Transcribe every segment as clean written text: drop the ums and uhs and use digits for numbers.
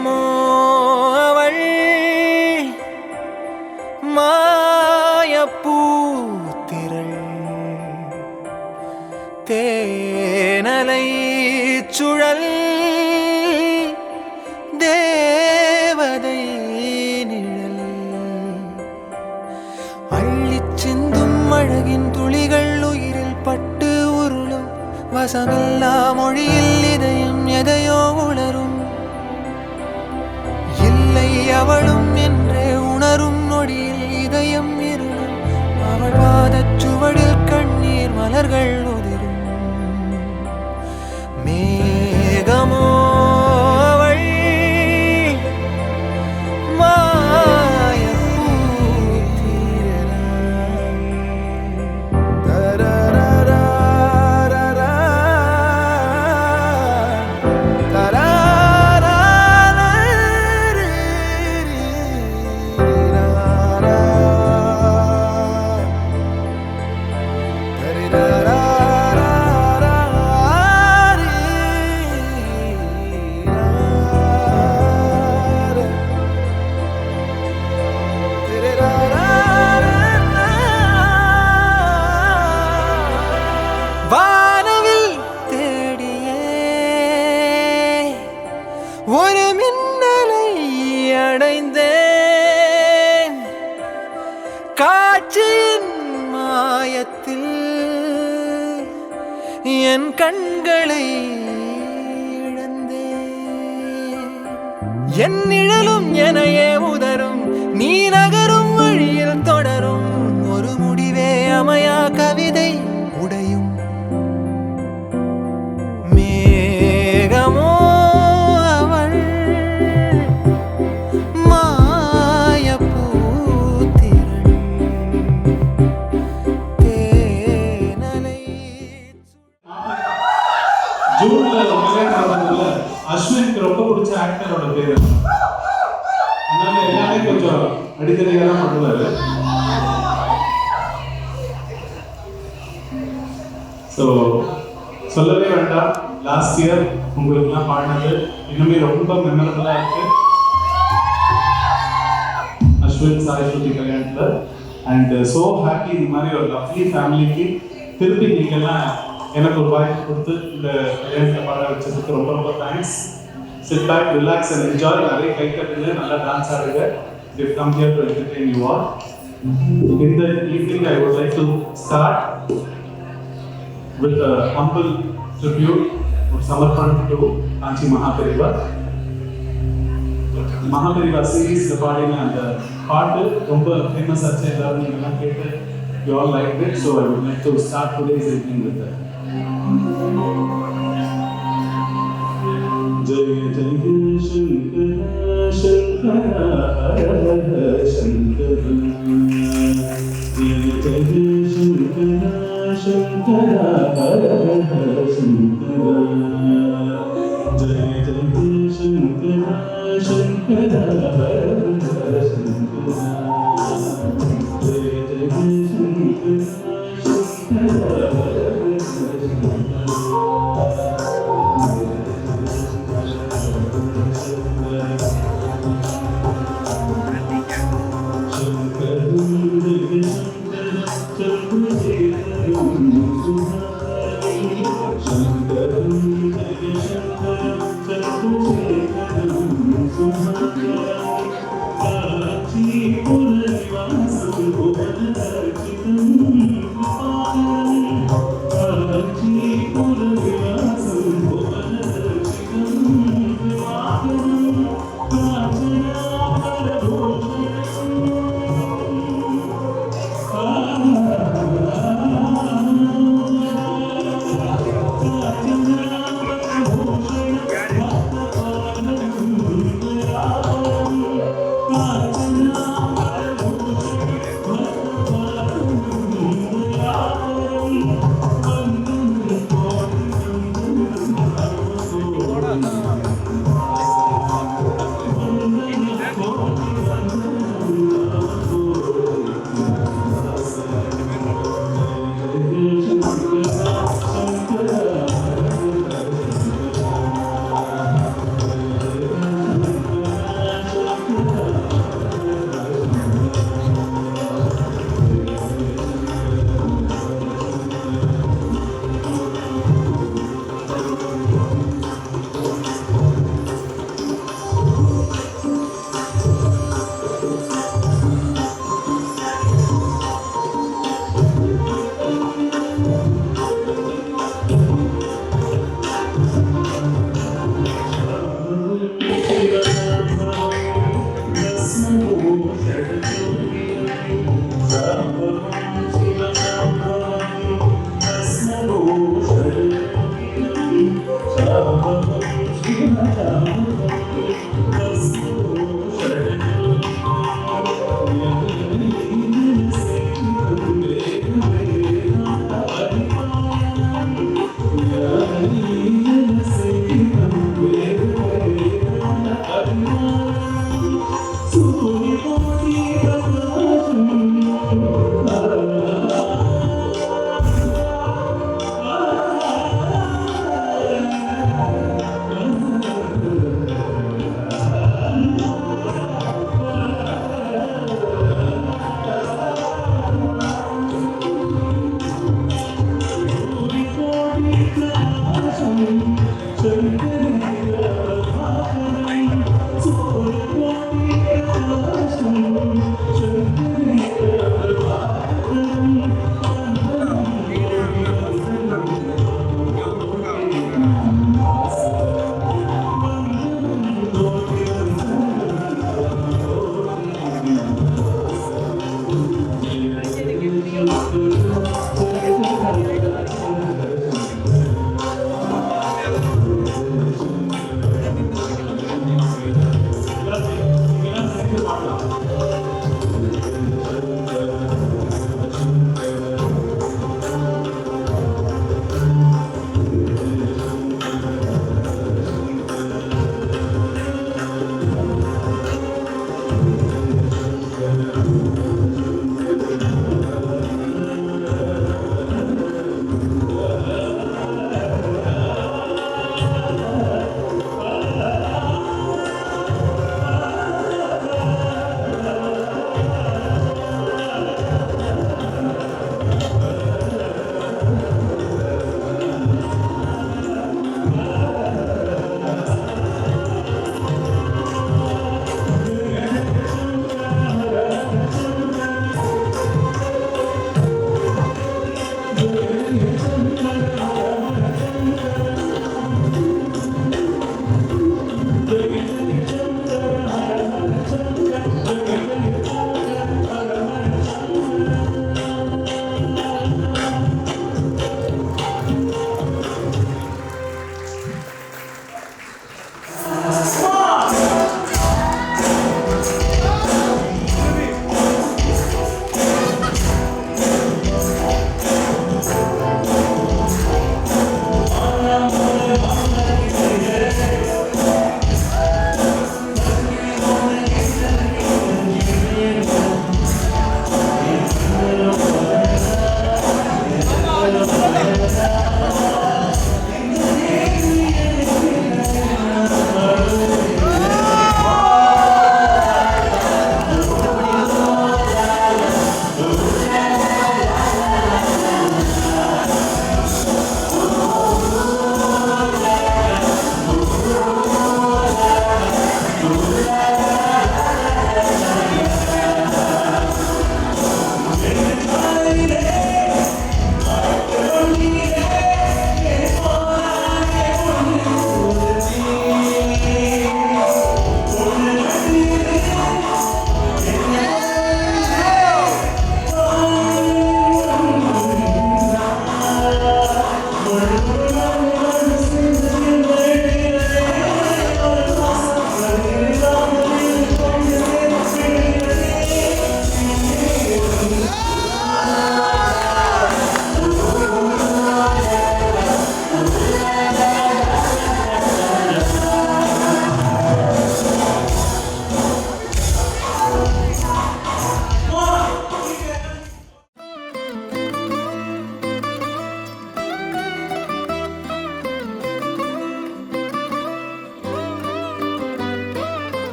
மேகமோ அவள் மாயப்பூத்திரள் தேனலை சுழல் தேவதை நிழல் அள்ளிச் சிந்தும் அழகின் துளிகள் உயிரில் பட்டு உருளும் வசமில்லா மொழியில் இதயம் எதையோ உணரும் இல்லை அவளும் என்றே உணரும் நொடியில் இதயம் இருளும் அவள் பாதச் சுவடில் கண்ணீர் மலர்கள் உதிரும் மேகமோ அவள் வானவில் தேடியே ஒரு மின்னலை அடைந்தேன் காட்சியின் மாயத்தில் என் கண்களை இழந்தேன் என் நிழலும் எனையே உதரும் நீ நகரும் வழியில் தொடரும் ஒரு முடிவே அமையா கவிதை உடையும் மேகமோ அவள் மாயப்பூத்திரள் தேனலை ஜூன்ல நடந்ததுல அஸ்வினுக்கு ரொம்ப பிடிச்ச ஆக்டரோட பேரு அதனால எல்லாமே கொஞ்சம் அடிக்கடியாக தான் பண்ணுவாரு. ஸோ சொல்லவே வேண்டாம், லாஸ்ட் இயர் உங்களுக்குலாம் பாடினது இன்னுமே ரொம்ப மெமரபிளா இருக்கு அஸ்வின் சாய் ஸ்ருதி கல்யாணத்தில். அண்ட் ஸோ ஹாப்பி இந்த மாதிரி ஒரு லவ்லி ஃபேமிலிக்கு திருப்பி நீங்கள்லாம் எனக்கு ஒரு வாய்ப்பு கொடுத்து இந்த கல்யாணத்தை பாட வச்சதுக்கு ரொம்ப ரொம்ப thanks. Sit back, relax and enjoy. நிறைய கை தட்டுங்க, நல்லா டான்ஸ் ஆடுங்க. They've come here to entertain you all. In the evening, I would like to start with a humble tribute of Samarpan to Kanchi Mahaperiva. Mahaperiva series the பாடின அந்த பாட்டு ரொம்ப famous ஆச்சு, எல்லாரும் நீங்கள்லாம் கேட்டு you all liked it, so I would like to start today's evening with that. जय जय शंकर शंकर शंकर जय जय शंकर शंकर शंकर जय जय शंकर शंकर शंकर जय जय शंकर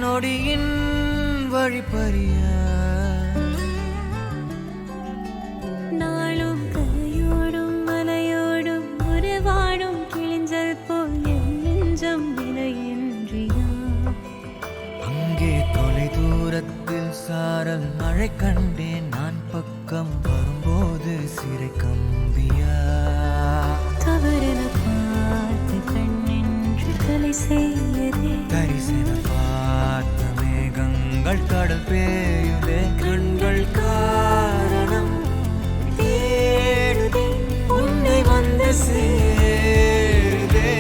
நொடியின் வழிப்பறிய நாளும் கரையோடும் மலையோடும் உறவாடும் கிழிஞ்சல் போல் என் நெஞ்சம் விலையின்றியா அங்கே தொலை தூரத்தில் சாரல் மழை கண்டேன் நான் பக்கம் வரும்போது சிறை கம்பியா தவறென பார்த்து கண்ணென்று தலை செய்யதே தரிசன பார்த்த மேகங்கள் கடல் பேயுதே கண்கள் காரணம் தேடுதே உன்னை வந்து சேருதே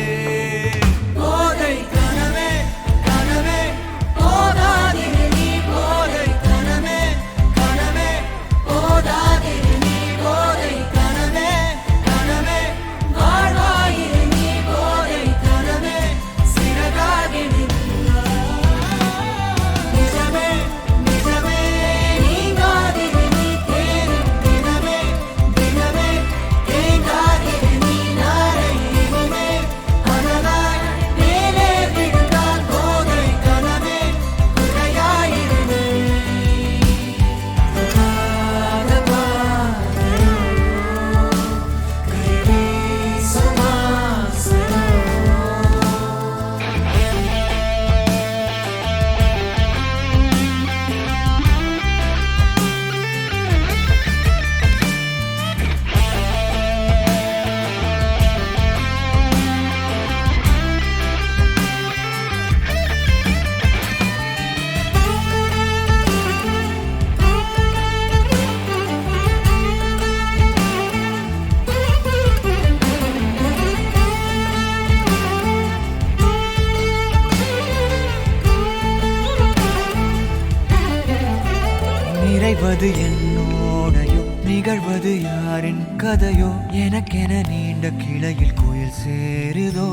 நிகழ்வது என்னோடையோ நிகழ்வது யாரின் கதையோ எனக்கென நீண்ட கிளையில் கோயில் சேருதோ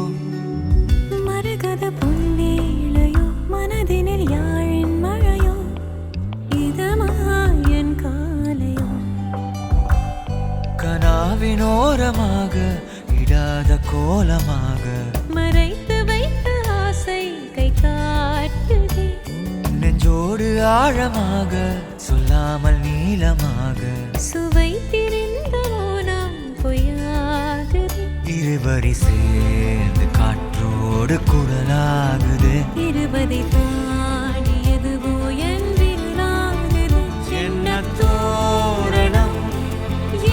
மரகத பொன்வேளையோ மனதினில் யாழின் மழையோ இதமாயன் காலையோ கனாவினோரமாக இடாத கோலமாக மறைத்து வைத்த ஆசை கை காட்டுதே நெஞ்சோடு ஆழமாக சொல்லாமல் நீளமாக சுவைத்திருந்த மோனம் பொய்யாகுது இருவரி சேர்ந்து காற்றோடு குரலாகுது இருபதை தாண்டியதுவோ என்றில்லாதது என்ன தோரணம்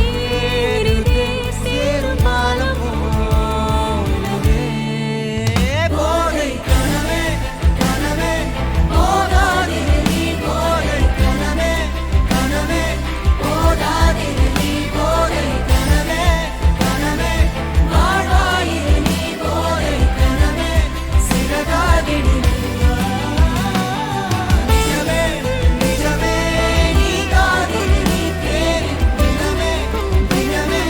ஏறிதே சேரும் பாலம் போலவே. போதை கனவே கனவே போதாதிரு நீ போதை கனவே கனவே போதாதிரு நீ போதை கனவே கனவே வாழ்வாயிரு நீ போதை கனவே சிறகாகிடு நிஜமே நிஜமே நீ காதிரு நீ தேரின் தினமே தினமே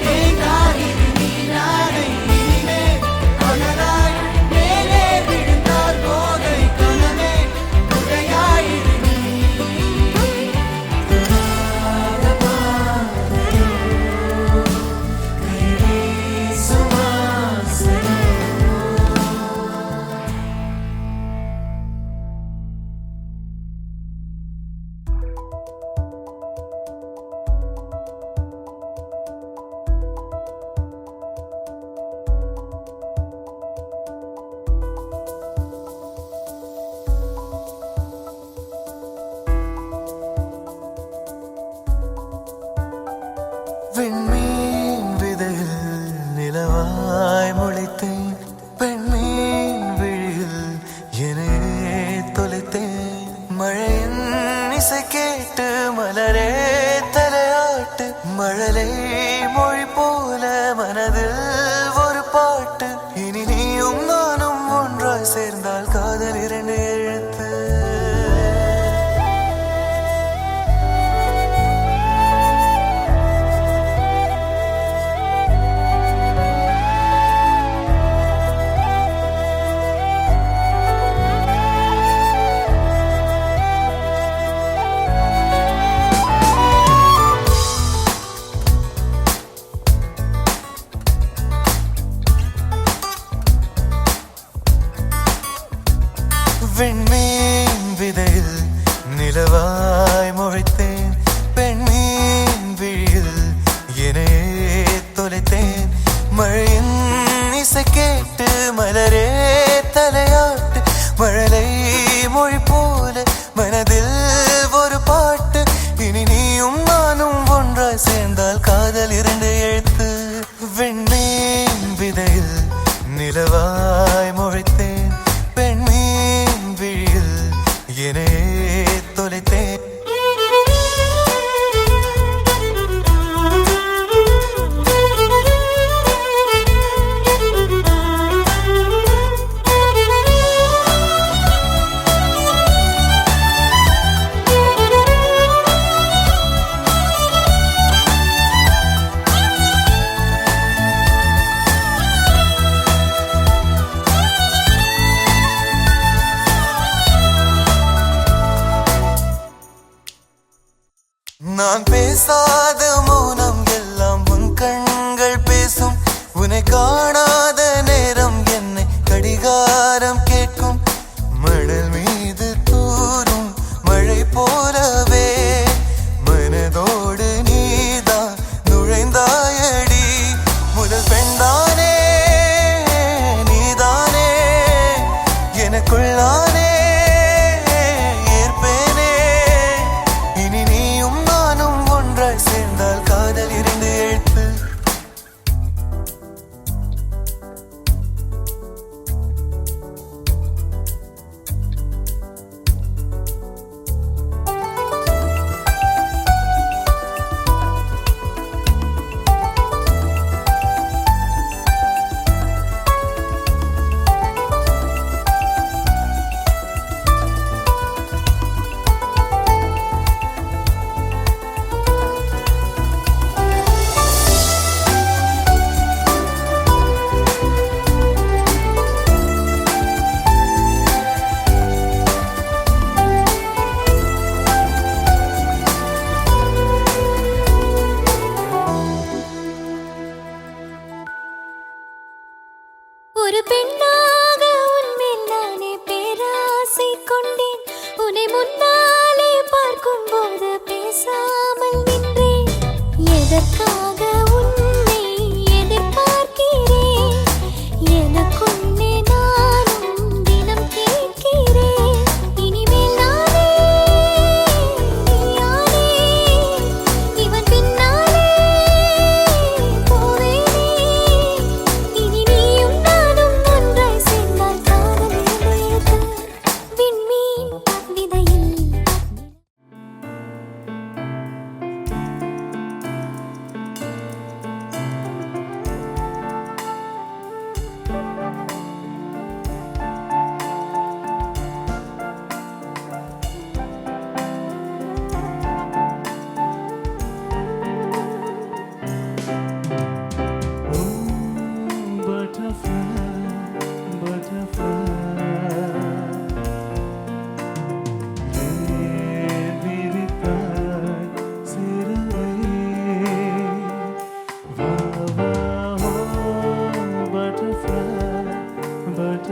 தேங்காதிரு நீ நாளை இனிமே அனலாய் மேலே விழுந்தால் போதை கனவே உடையாயிரு நீ விண்மீன் விதையில் நிலவாய் முளைத்தேன் பெண்மீன் விழியில் என்னே தொலைத்தேன் மழையின் இசை கேட்டு மலரே தலையாட்டு மழலை மொழி போல மனதில் ஒரு பாட்டு இனி நீயும் நானும் ஒன்றாய் சேர்ந்தால் காதல் இரண்டு எழுத்து விண்மீன் விதையில் நிலவாய் முளைத்தேன் பெண்மீன் விழியில் என்னே தொலைத்தேன் மழையின் இசை கேட்டு மலரே தலையாட்டு மழலை மொழி போல மனதில் ஒரு பாட்டு இனி நீயும் நானும் ஒன்றாய் சேர்ந்தால் காதல் இரண்டு எழுத்து விண்மீன் விதையில் நிலவாய் முளைத்தேன் பெண்மீன் விழியில் என்னே தொலைத்தேன் நான் பேசாத மௌனம் எல்லாம் உன் கண்கள் பேசும் உன்னை காணாத நேரம் என்னை கடிகாரம் கேட்கும் மணல் மீது தூரும் மழை போலவே மனதோடு நீதான் நுழைந்தாயடி முதல் பெண்தானே நீதானே எனக்குள்ளானே ஏற்பேனே இனி நீயும் நானும் ஒன்றாய் சேர்ந்தால் காதல் இரண்டு எழுத்து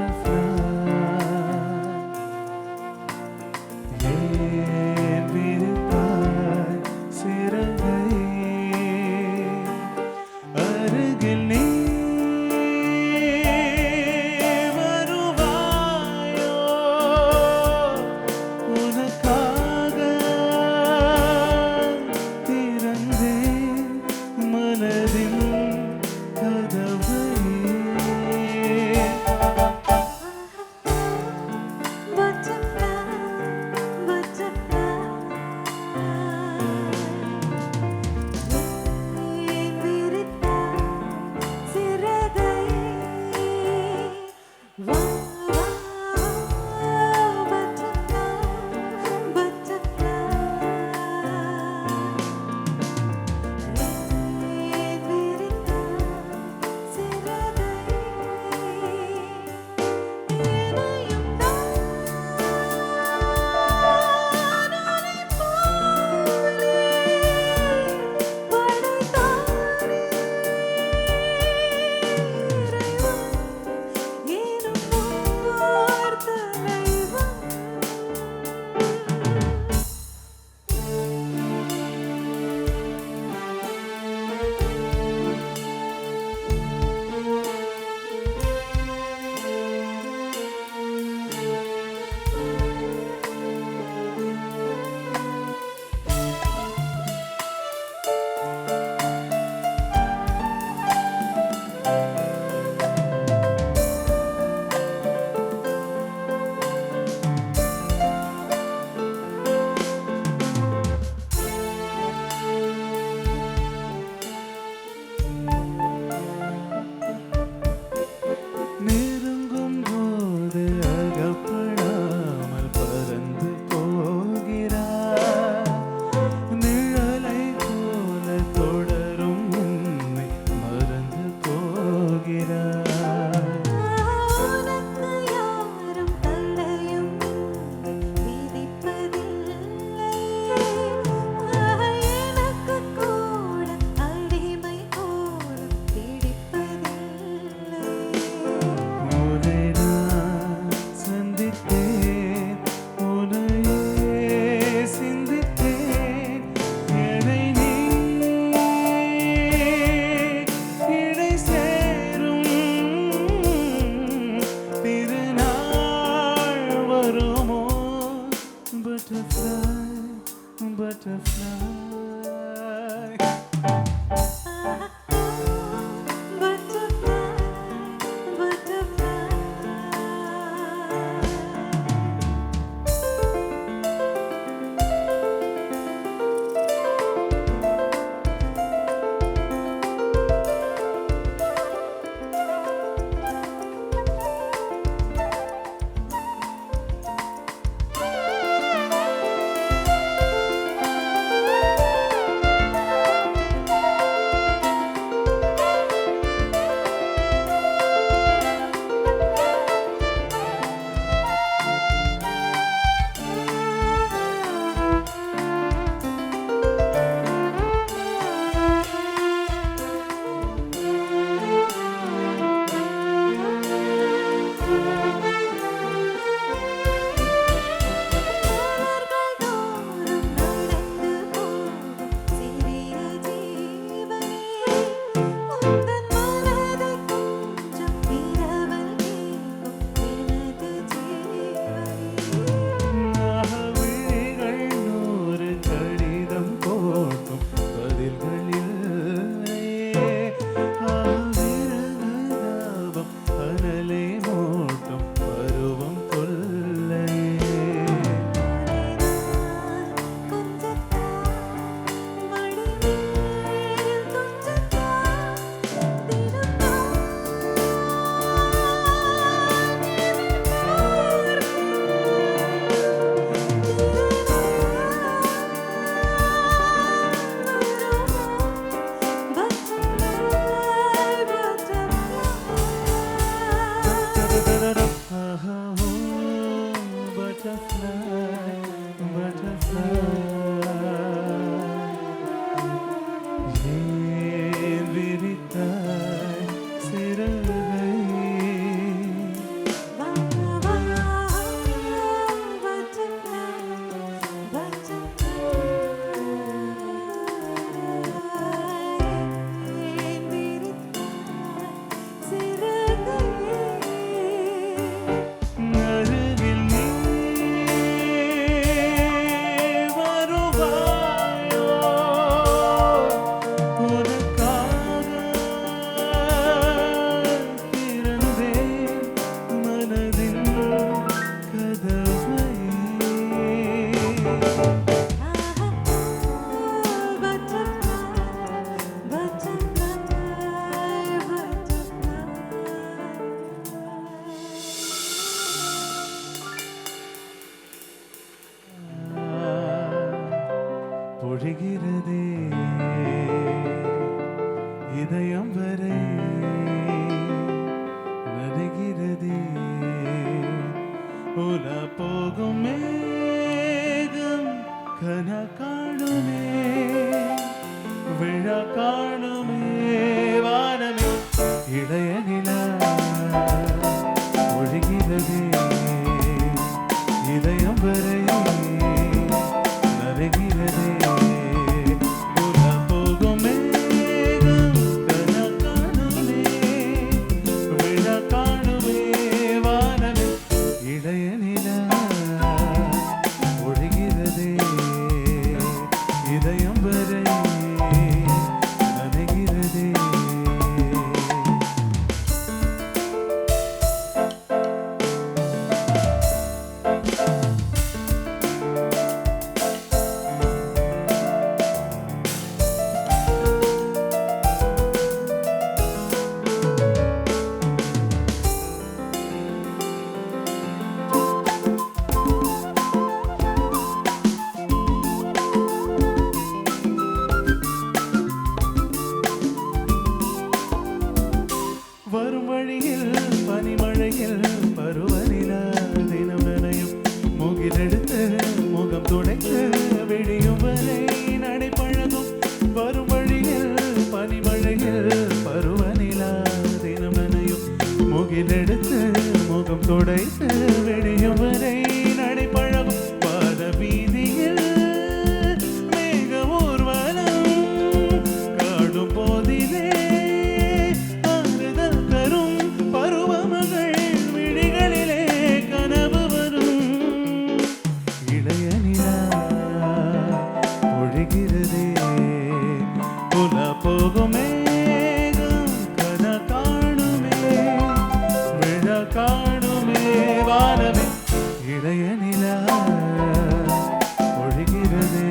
butterfly. ஏன் விரித்தாய் சிறகை? அருகில் நீ வருவாயோ? உனக்காக திறந்தேன் மனதின் கதவை. நெருங்கும் போது அகப்படாமல் பறந்து போகிறாய். நிழலை போல தொடரும் உன்னை மறந்து போகிறாய். உனக்கு யாரும் தடையும் விதிப்பதில்லை. எனக்கு கூட அடிமை போல பிடிப்பதில்லை. உன்னை நான் சந்தித்தேன், உன்னையே சிந்தித்தேன். என்னை நீ இடை சேரும் திருநாள் வருமோ? Butterfly, butterfly. ஒழுகிறதே இதயம் வரை நனைகிறதே உலா போகும் மேகம் கன காணுமே விழா காணுமே வானமே இளைய நிலா ஒழுகிறதே இதயம் வரை நனைகிறதே உலா போகும் மேகம் கன காணுமே விழா காணுமே வானமே இளைய நிலா ஒழுகிறதே இதயம் வரை நனைகிறதே வரும் வழியில் பனிமழையில் பருவநிலா தினம் நனையும் முகிலெடுத்து முகம் துடைத்து விடியும் வரை நடைபழகும் வரும் வழியில் பனிமழையில் பருவநிலா தினம் நனையும் முகிலெடுத்து முகம் துடைத்து விடியும் வரை நடைபழகும் பாத வீதியில் மேக ஊர்வலம் காடும் போதிலே போகும் மேகம் கன காணுமே விழா காணுமே வானமே இளைய நிலா ஒழுகிறதே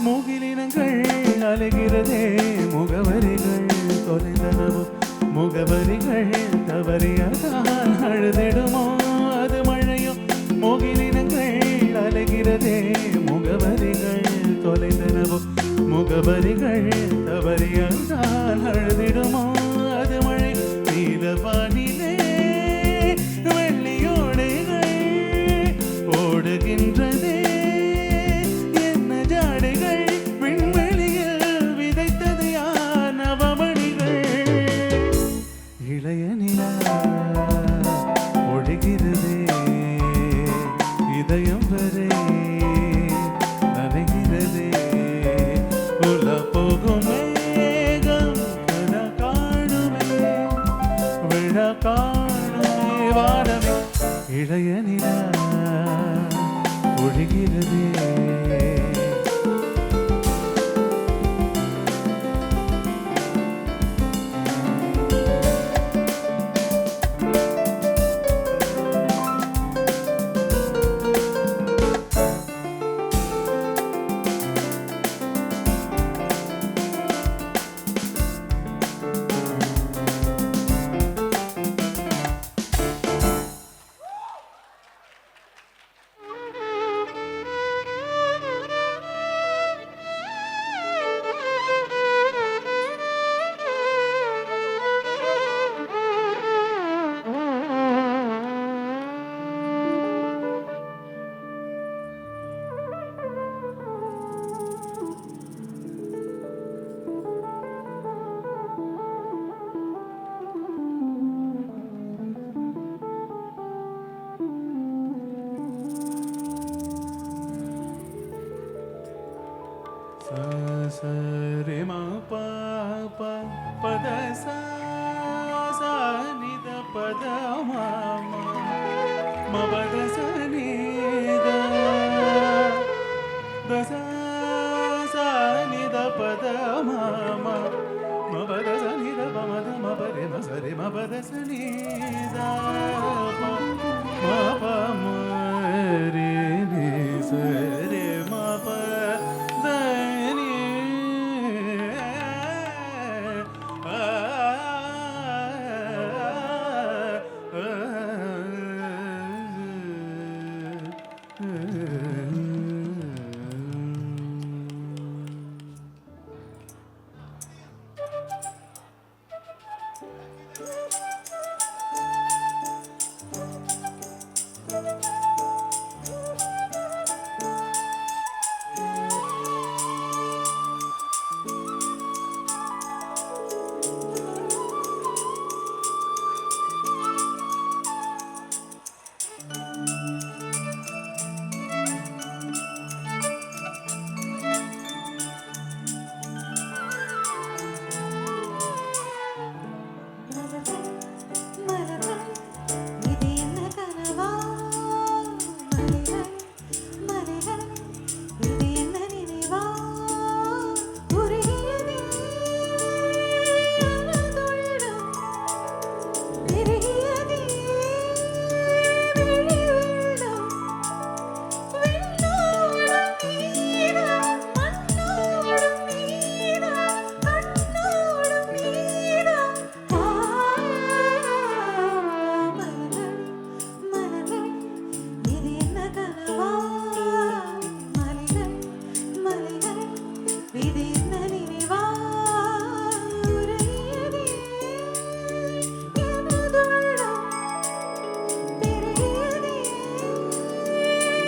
முகிலினங்கள் அலைகிறதே முகவரிகள் தொலைந்தனவும் முகவரிகள் தவறியதால் அழுதிடுமோ அது மழையோ முகிலினங்கள் அலைகிறதே முகவரிகள் தொலைந்தனவும் முகவரிகள் தவறியதால் அழுதிடுமோ அது மழை நீலவானிலே வெள்ளியோடைகள் ஓடுகின்றதே இளைய நிலா ஒழுகிறதே இதயம் வரை நனைகிறதே உலா போகும் மேகம் கன காணுமே விழா காணுமே வானமே இளைய நிலா ஒழுகிறதே Re ma pa pa pa da sa sa ni da pa da ma ma pa da sa ni da sa sa ni da pa da ma மலர்கள் இது என்ன கனவா மலைகள் மலைகள் இது என்ன நினைவா உருகியதே எனதுள்ளம் பெருகியதே விழி வெள்ளம் விண்ணோடும் நீரா மண்ணோடும் நீரா கண்ணோடும் நீரா மலர்கள் மலர்கள் இது என்ன கனவா மலைகள் மலைகள் இது என்ன நினைவா உருகியதே எனதுள்ளம் பெருகியதே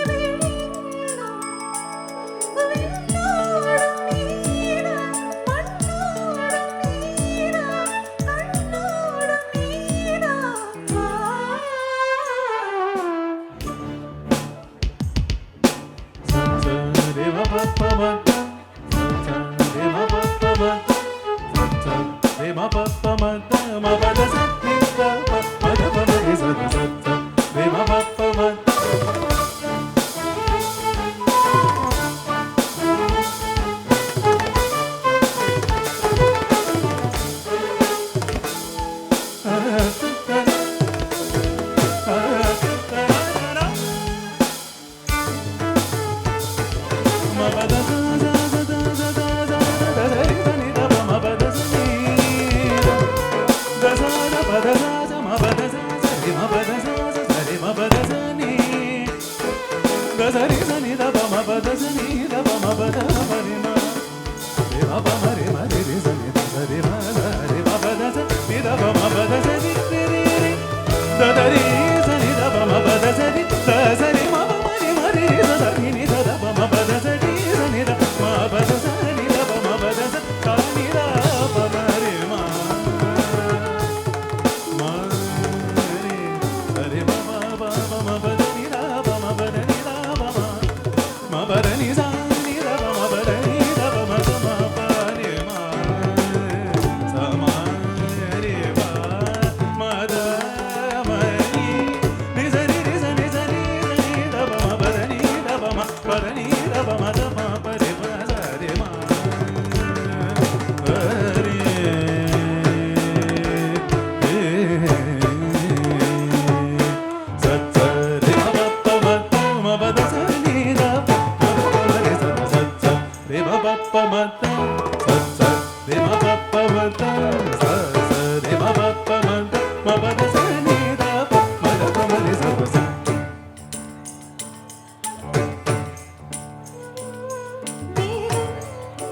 விழி வெள்ளம் விண்ணோடும் நீரா மண்ணோடும் நீரா கண்ணோடும் நீரா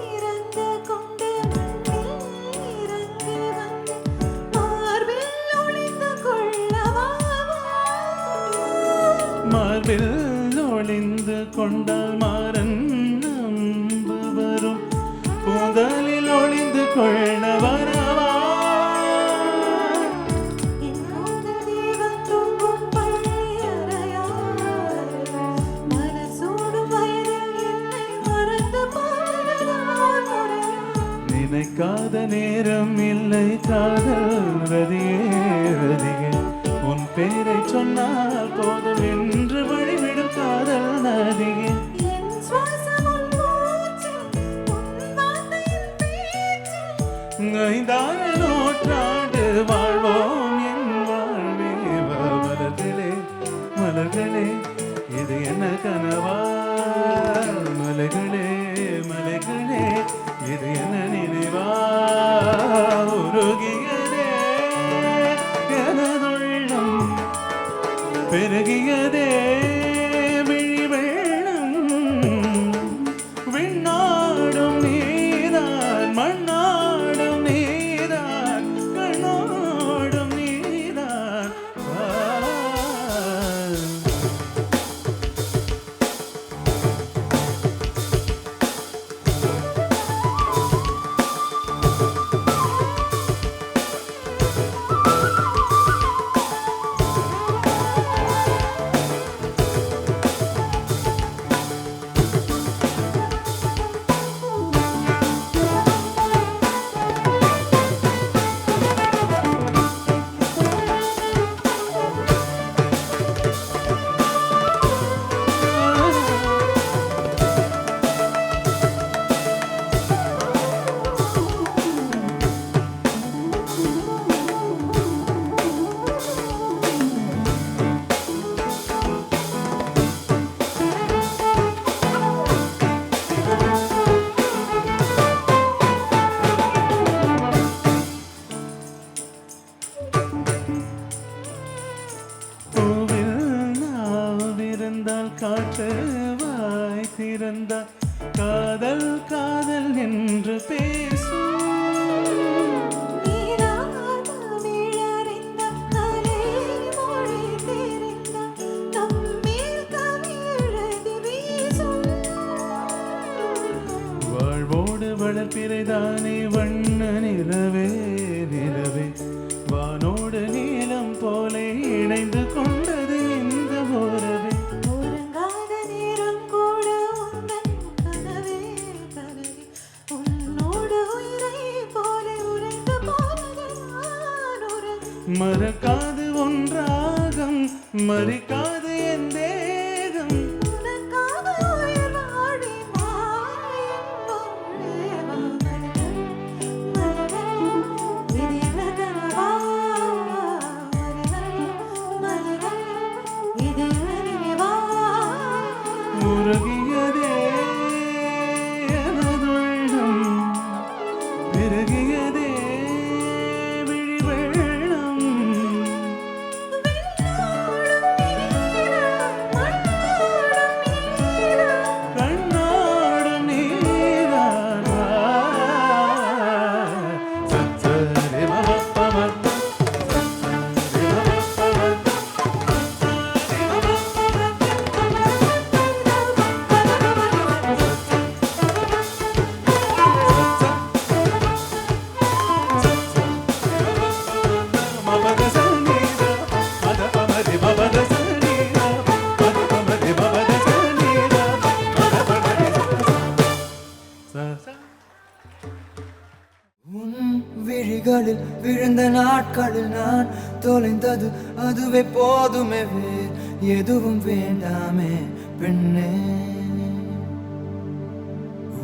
இறந்து கொண்டு இறங்கி வந்து மார்பில் ஒளிந்து கொள்ளவா மார்பில் ஒளிந்து கொண்டால் மாறன் அம்பு வரும் பூந்தலில் ஒளிந்து கொள்ள வரவா என் காதல் தேவன் தூங்கும் பள்ளி அறையாய் மலர் சூடும் வயதில் என்னை மறந்து போவதால் முறையா நினைக்காத நேரம் இல்லை காதல் ரதியே ரதியே உன் பேரை சொன்னால் போதும் என்று வழிவிடும் காதல் நதியே என் சுவாசம் உன் மூச்சு உன் வார்த்தையின் பேச்சு ஐந்தார நூற்றாண்டு வாழ்வோம் என் வாழ்வே மலர்களே மலர்களே இது என்ன கனவா மலைகளே மலைகளே இது என்ன நினைவா உருகியதே எனதுள்ளம் பெருகியதே விழி வாய் திறந்த காதல் காதல் என்று பேசும் நீராத விழறிந்த அலை மொழி தெரிந்த நம்மில் கவிழதி வீசும் வாழ்வோடு வளர்ப்பிறைதானே வண்ண நிலவே நிலவே வானோடு நீலம் போல இணைந்து கொண்டது இந்த உறவே உறங்காத நேரம் கூட உந்தன் கனவே கனவே உன்னோடு உயிரை போல உறைந்து போனது நான் உறங்கு மறக்காது ஒன்றாகம் மறிக்காது என் தேகம் உனக்காக உயிர் வாழி உருகியதே எனதுள்ளம் பெருகியதே விழி வெள்ளம் கண்ணோடு நீரான் சத்தரி மவப்பமத் உன் விழிகளில் விழுந்த நாட்களில் நான் தொலைந்தது அதுவே போதுமே வேறு எதுவும் வேண்டாமே பெண்ணே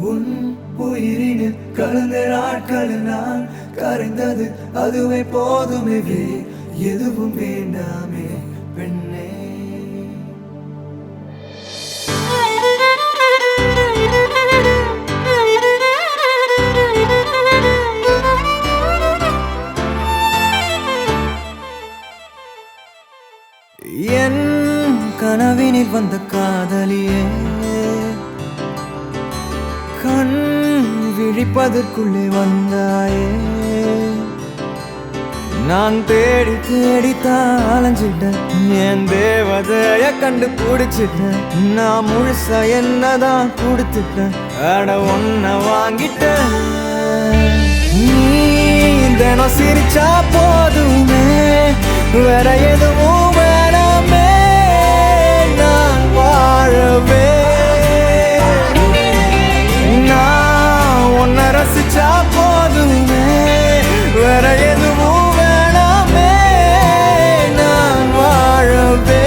உன் உயிரினில் கலந்த நாட்களில் நான் கரைந்தது அதுவே போதுமே வேறு எதுவும் வேண்டாமே பெண்ணே என் கனவினில் வந்த காதலியே கண் விழிப்பதற்குள்ளே வந்தாயே நான் தேடி தேடித்தான் அலைஞ்சிட்டேன் என் தேவதைய கண்டுபிடிச்சிட்டேன் நான் முழுசா என்னதான் கொடுத்துட்டேன் அட ஒன்ன வாங்கிட்டேன் நீ தினம் சிரிச்சா போதுமே வேற எதுவும் வேணாமே நான் வாழவே நான் உன்னை ரசிச்சா போதுமே வேற எதுவும் வேணாமே நான் வாழவே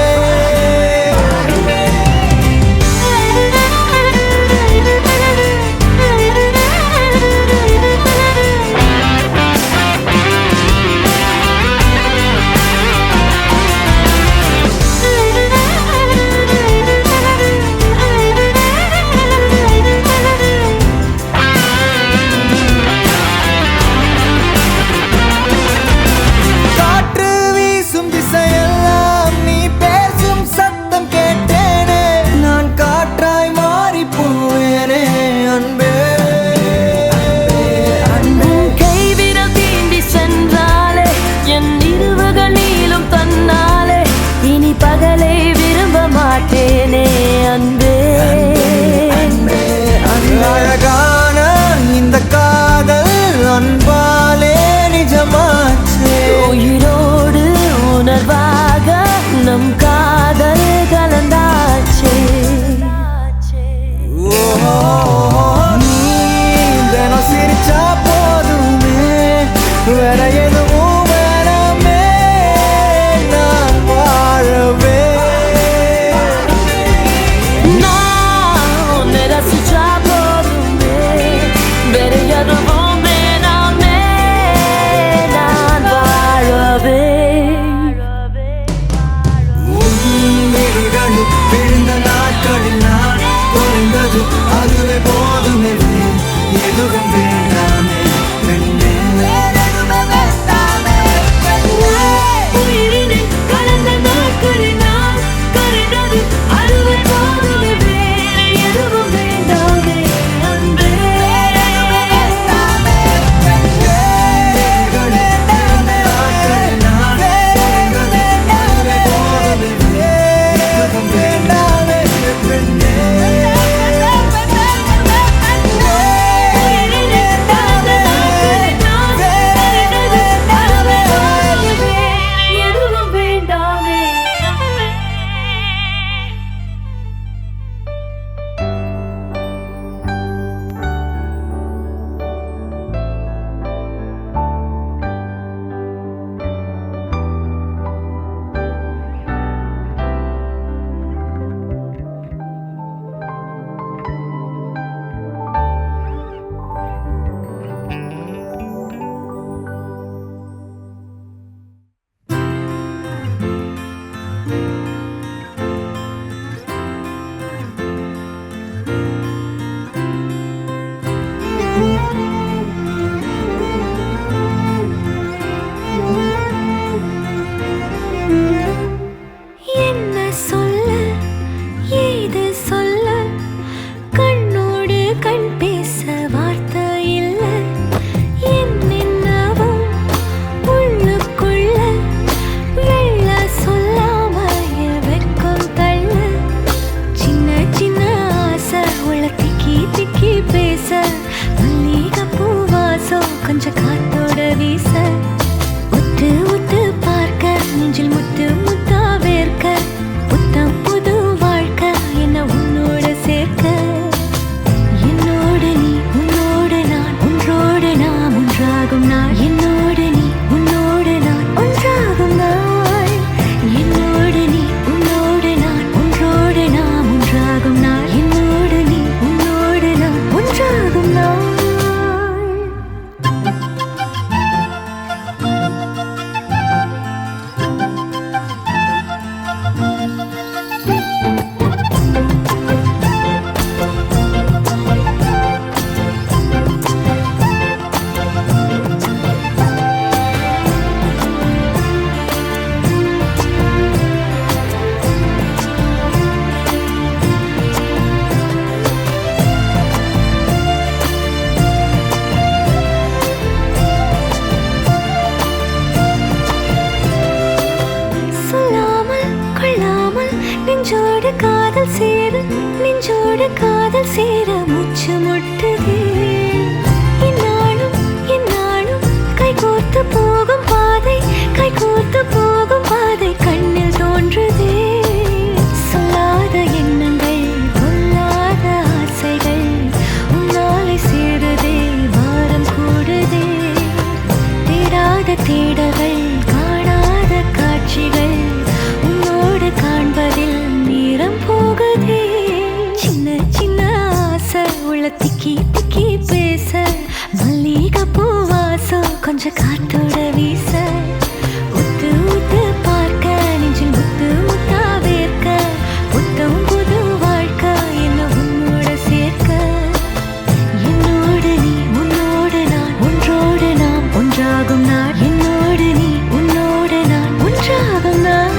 காதல் சேர நெஞ்சோடு காதல் சேர மூச்சு முட்டுதே இந்நாளும் இந்நாளும் கைகோர்த்து போகும் பாதை கைகோர்த்து போகும் பாதை கண்ணில் தோன்றுதே சொல்லாத எண்ணங்கள் பொல்லாத ஆசைகள் உன்னாலை சேருதே வாரம் கூடுதே தேடாத தேடல்கள் காணாத காட்சிகள் உன்னோடு காண்பதில் நேரம் போகுதே சின்ன சின்ன ஆசை உள்ள திக்கி திக்கி பேச மல்லிகை பூ வாசம் கொஞ்சம் காத்தோட வீச உத்து உத்து பார்க்க நெஞ்சில் முத்து முத்தா வேர்க்க புத்தம் புது வாழ்க்கை என்ன உன்னோட சேர்க்க என்னோடு நீ உன்னோடு நான் ஒன்றோடு நாம் ஒன்றாகும் நாள் என்னோடு நீ உன்னோடு நான் ஒன்றாகும் நாள்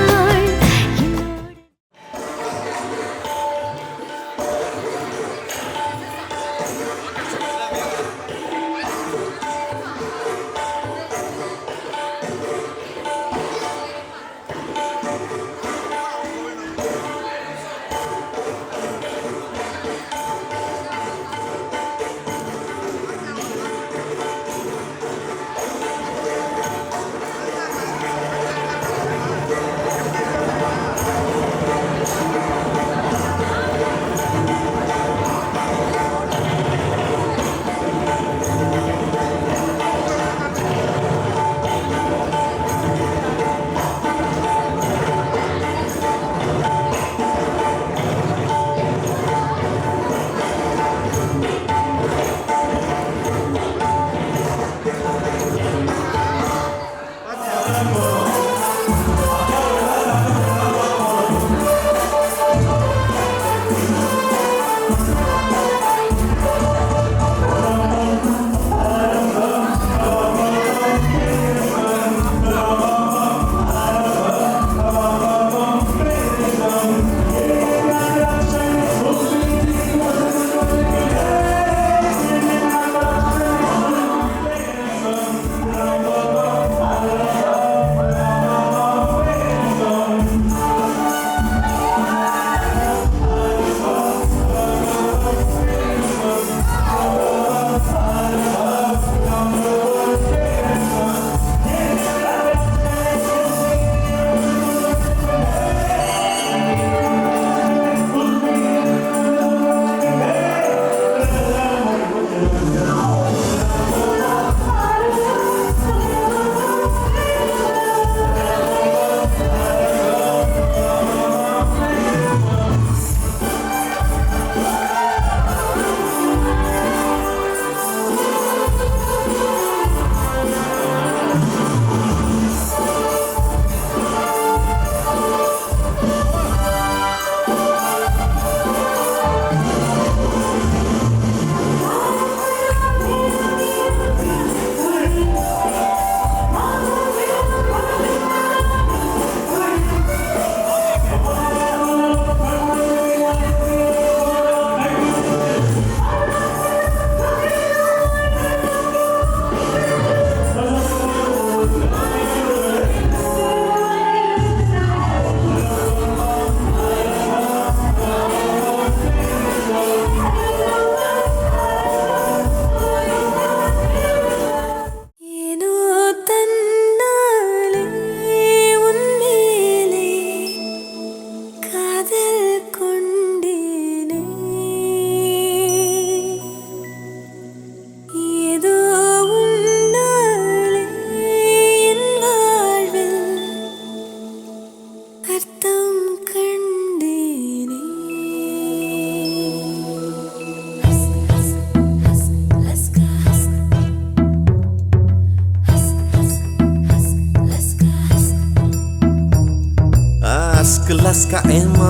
Laska emo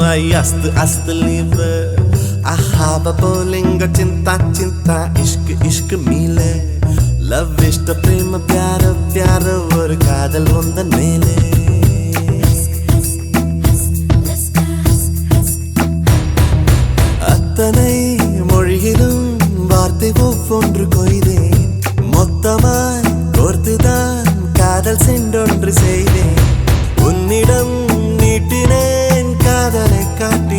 ay ast liebe ahaba bolinga cinta cinta ishq mile love ishta prema pyara pyara or kaadal vondan mele attanai mozhilum vaarthai ovvondru koideen mottamai korthudan kaadal sendondru seideen unnidam நீட்டினேன் காதலை காட்டி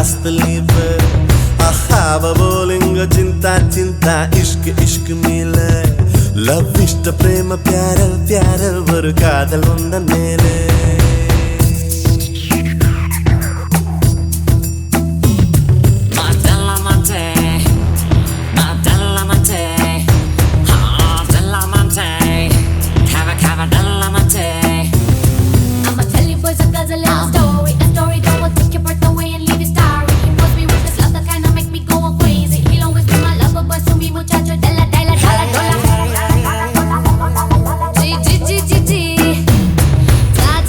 अस्त leap आहावा बोलेंगे चिंता चिंता इश्क इश्क मिले love इष्ट प्रेम प्यार प्यार वर कादल उंड मेले Da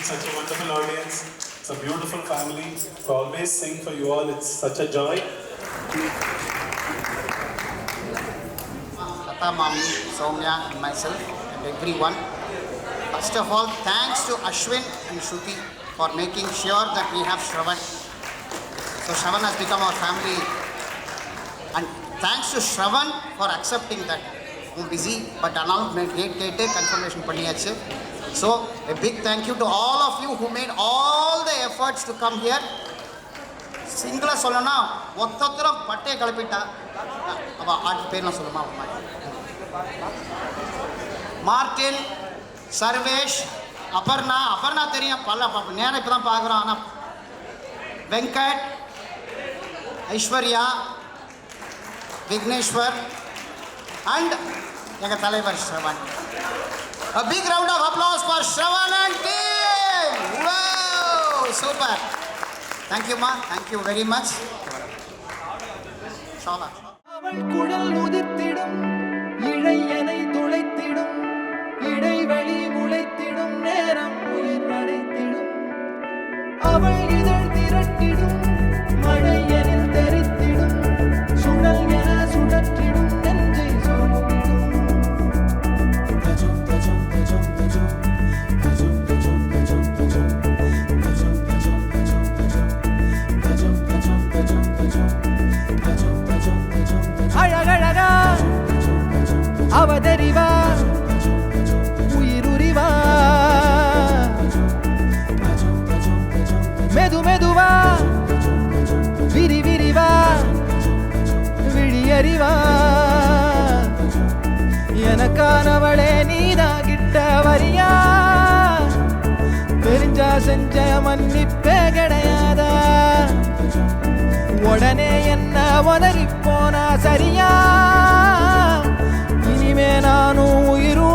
Such a wonderful audience. It's a beautiful family. To always sing for you all. It's such a joy. Tata, Mami, Soumya and myself and everyone. First of all, thanks to Ashwin and Shruti for making sure that we have Shravan. So Shravan has become our family. And thanks to Shravan for accepting that. I'm busy, but announcement date confirmation பண்ணியாச்சு. So a big thank you to all of you who made all the efforts to come here. சிங்கிளாக சொல்லணும்னா ஒத்தொத்தரம் பட்டையை கிளப்பிட்டா அவள் ஆட்டு பேர்லாம் சொல்லுமா Martin, Sarvesh, Aparna தெரியும் பல நேரம் இப்போ தான் பார்க்குறோம். ஆனால் வெங்கட், ஐஸ்வர்யா, விக்னேஸ்வர் அண்ட் எங்கள் தலைவர் Shravan. A big round of applause for Shravan and team. Wow, super. Thank you, ma. Thank you very much. Shala. அவள் குழல் உதிர்த்திடும் இழையனை துளைத்திடும் இடைவெளி முளைத்திடும் நேரம் உயிர் அடைத்திடும் அவள் இதழ் திரட்டிடும் மழையனில் தெரித்திடும் சுழல் என சுழற்றிடும் நெஞ்சை சோர்த்திடும் அழகழகா அவதறிவா உயிருரிவா மெதுவா விரிவா விழியறிவா எனக்கானவளே நீதான் கிட்ட வரியா தெரிஞ்சா செஞ்ச மன்னிப்பே கிடையாதா உடனே என்ன உதறி போனா சரியா இனிமே நானும் உயிரும்